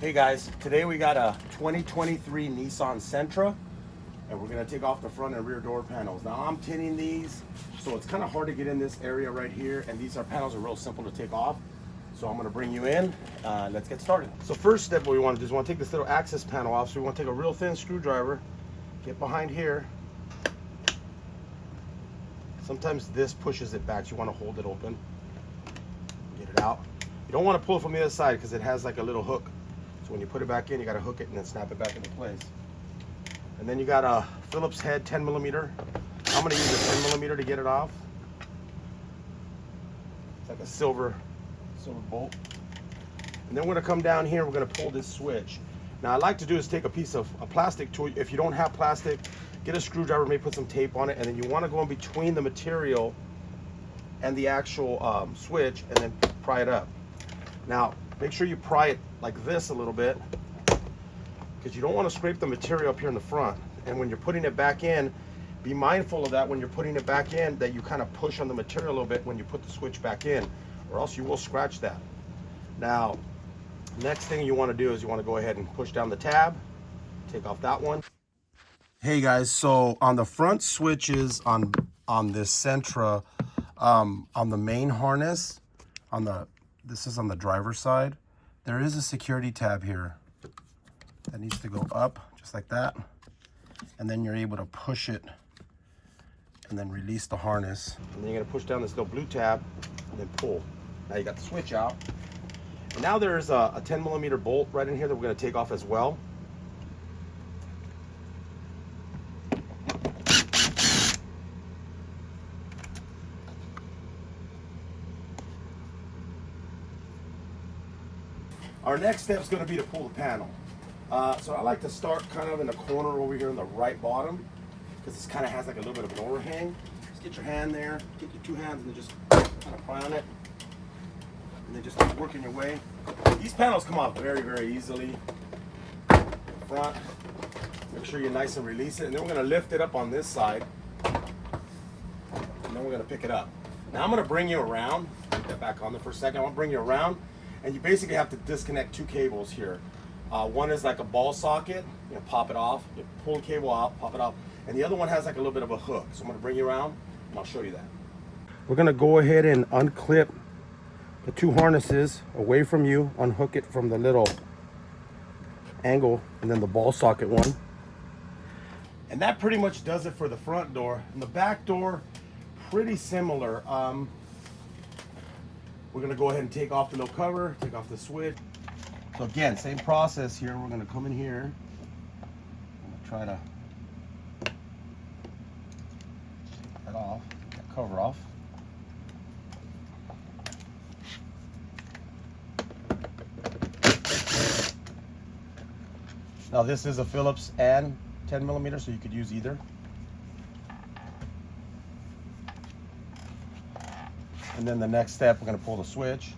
Hey guys, today we got a 2023 Nissan Sentra and we're gonna take off the front and rear door panels. Now I'm tinning these, so it's kind of hard to get in this area right here, and these panels are real simple to take off. So I'm gonna bring you in, let's get started. So first step what we wanna do is we wanna take this little access panel off. So we wanna take a real thin screwdriver, get behind here. Sometimes this pushes it back, so you wanna hold it open, get it out. You don't wanna pull it from the other side because it has like a little hook. So when you put it back in, you got to hook it and then snap it back into place. And then you got a Phillips head 10mm. I'm going to use a 10mm to get it off. It's like a silver bolt. And then we're going to come down here. We're going to pull this switch. Now I like to do is take a piece of a plastic tool. If you don't have plastic, get a screwdriver, maybe put some tape on it, and then you want to go in between the material and the actual switch and then pry it up. Now make sure you pry it like this a little bit, because you don't want to scrape the material up here in the front. And when you're putting it back in, be mindful of that when you're putting it back in, that you kind of push on the material a little bit when you put the switch back in, or else you will scratch that. Now, next thing you want to do is you want to go ahead and push down the tab, take off that one. Hey guys, so on the front switches on this Sentra, on the main harness, this is on the driver's side, there is a security tab here that needs to go up just like that, and then you're able to push it and then release the harness, and then you're going to push down this little blue tab and then pull. Now you got the switch out, and now there's a 10mm bolt right in here that we're going to take off as well. Our next step is going to be to pull the panel. So I like to start kind of in the corner over here in the right bottom, because this kind of has like a little bit of an overhang. Just get your hand there, get your two hands, and then just kind of pry on it, and then just keep working your way. These panels come off very, very easily. Front, make sure you're nice and release it, and then we're going to lift it up on this side, and then we're going to pick it up. Now I'm going to bring you around. Put that back on there for a second. I want to bring you around. And you basically have to disconnect two cables here. One is like a ball socket, you know, pop it off, you pull the cable out, pop it off, and the other one has like a little bit of a hook. So I'm gonna bring you around and I'll show you that. We're gonna go ahead and unclip the two harnesses away from you, unhook it from the little angle, and then the ball socket one. And that pretty much does it for the front door. And the back door, pretty similar. We're gonna go ahead and take off the little cover, take off the switch. So again, same process here. We're gonna come in here. I'm gonna try to take that off, take that cover off. Now this is a Phillips and 10mm, so you could use either. And then the next step, we're going to pull the switch.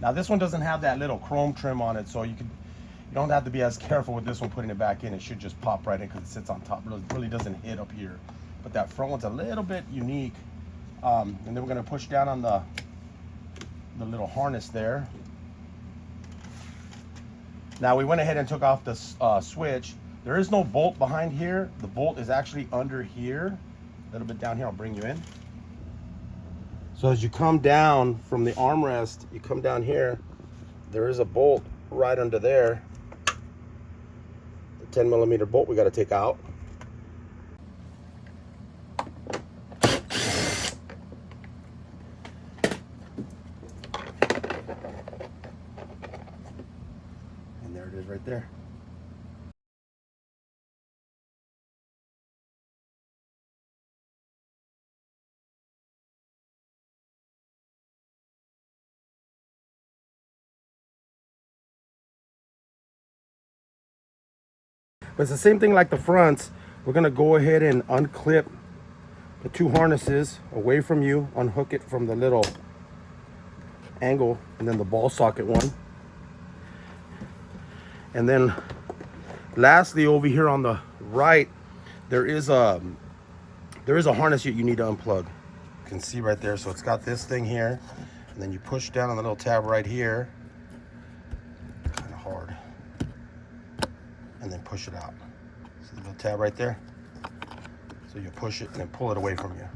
Now this one doesn't have that little chrome trim on it, so you don't have to be as careful with this one putting it back in. It should just pop right in because it sits on top. It really doesn't hit up here. But that front one's a little bit unique. And then we're going to push down on the little harness there. Now we went ahead and took off the switch. There is no bolt behind here. The bolt is actually under here, a little bit down here. I'll bring you in. So as you come down from the armrest, you come down here, there is a bolt right under there. The 10mm bolt we got to take out. And there it is right there. But it's the same thing like the fronts. We're gonna go ahead and unclip the two harnesses away from you, unhook it from the little angle, and then the ball socket one. And then lastly, over here on the right, there is a harness you need to unplug. You can see right there. So it's got this thing here, and then you push down on the little tab right here, kind of hard, and then push it out. See the little tab right there? So you push it and then pull it away from you.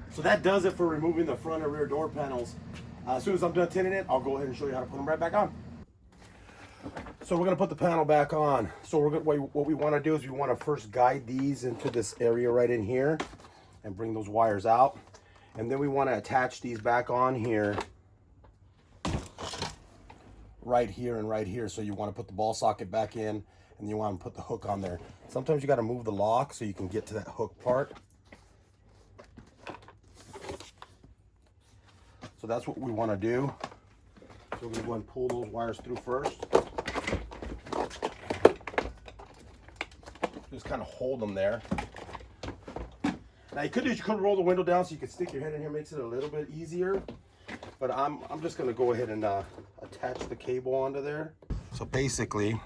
So that does it for removing the front and rear door panels. As soon as I'm done tinting it, I'll go ahead and show you how to put them right back on. So we're gonna put the panel back on. So what we wanna do is we wanna first guide these into this area right in here and bring those wires out. And then we wanna attach these back on here, right here and right here. So you wanna put the ball socket back in, and you wanna put the hook on there. Sometimes you gotta move the lock so you can get to that hook part. So that's what we want to do. So we're going to go and pull those wires through first. Just kind of hold them there. Now you could roll the window down so you could stick your head in here, makes it a little bit easier. But I'm just going to go ahead and attach the cable onto there. So basically,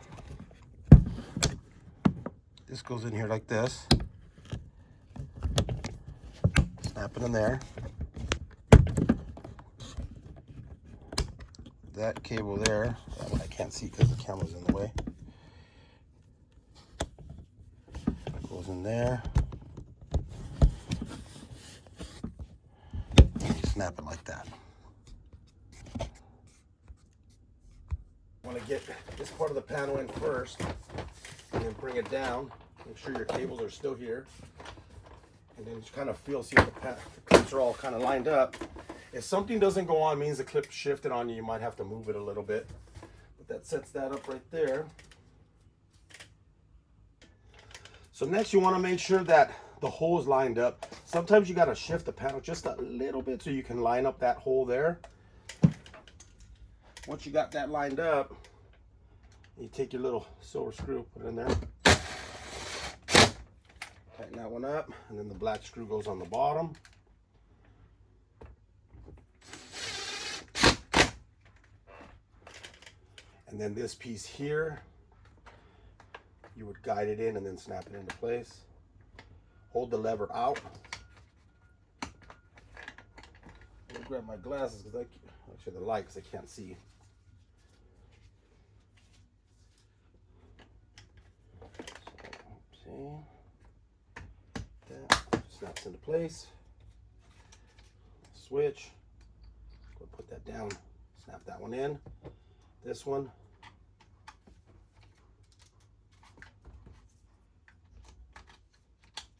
this goes in here like this. Snap it in there. That cable there, that one I can't see because the camera's in the way, goes in there. And you snap it like that. Want to get this part of the panel in first, and then bring it down. Make sure your cables are still here, and then just kind of feel, see if the clips are all kind of lined up. If something doesn't go on, means the clip shifted on you, you might have to move it a little bit. But that sets that up right there. So next you want to make sure that the hole is lined up. Sometimes you got to shift the panel just a little bit so you can line up that hole there. Once you got that lined up, you take your little silver screw, put it in there. Tighten that one up, and then the black screw goes on the bottom. And then this piece here, you would guide it in and then snap it into place. Hold the lever out. Let me grab my glasses because actually the light because I can't see. So, see, that snaps into place. Switch. Go put that down. Snap that one in. This one.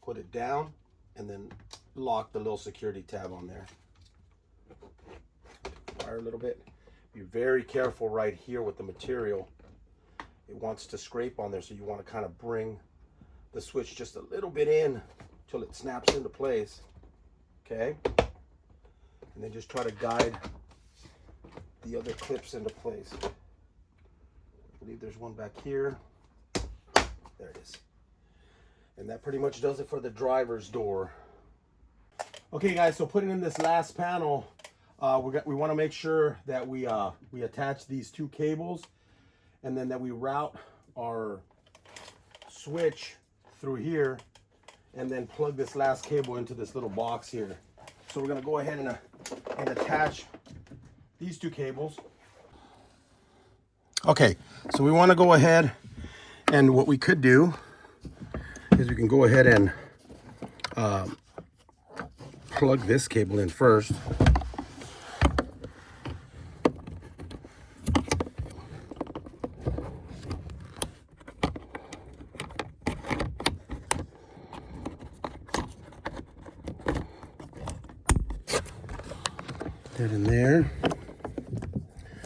Put it down and then lock the little security tab on there. Wire a little bit. Be very careful right here with the material. It wants to scrape on there, so you want to kind of bring the switch just a little bit in till it snaps into place. Okay? And then just try to guide the other clips into place. I believe there's one back here. There it is. And that pretty much does it for the driver's door. Okay guys, so putting in this last panel, we want to make sure that we attach these two cables, and then that we route our switch through here, and then plug this last cable into this little box here. So we're going to go ahead and attach these two cables. Okay, so we want to go ahead, and what we could do is we can go ahead and plug this cable in first. That in there.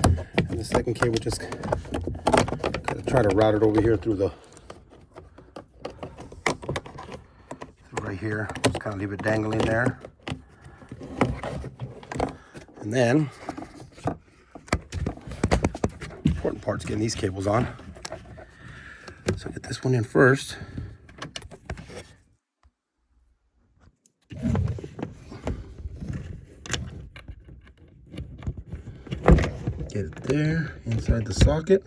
And the second cable, just kind of try to route it over here through right here. Just kind of leave it dangling there. And then, important part's getting these cables on. So get this one in first. Get it there inside the socket,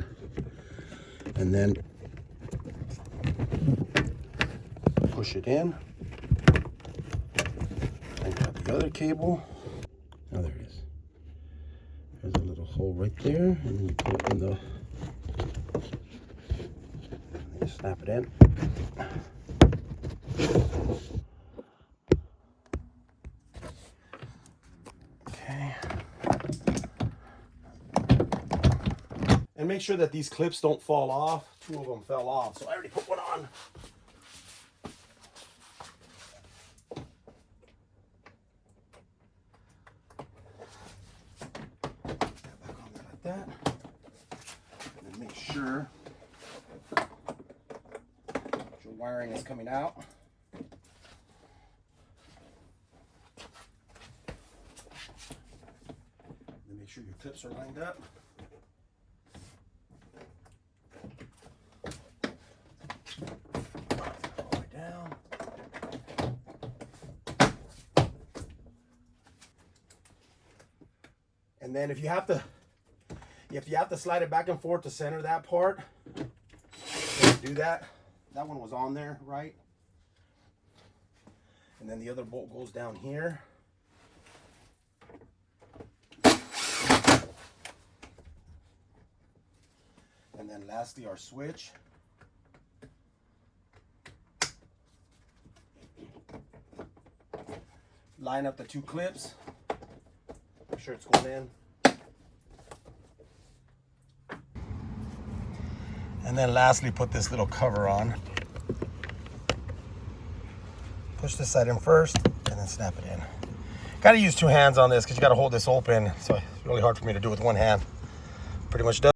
and then push it in, and grab the other cable. hole right there, and then you put it in the, you snap it in. Okay. And make sure that these clips don't fall off. 2 of them fell off, so I already put one on. That, and then make sure your wiring is coming out. And make sure your clips are lined up. All the way down. And then if you have to slide it back and forth to center that part, do that. That one was on there, right? And then the other bolt goes down here. And then lastly, our switch. Line up the 2 clips. Make sure it's going in. And then lastly, put this little cover on. Push this side in first, and then snap it in. Gotta use 2 hands on this because you gotta hold this open, so it's really hard for me to do with one hand. Pretty much done.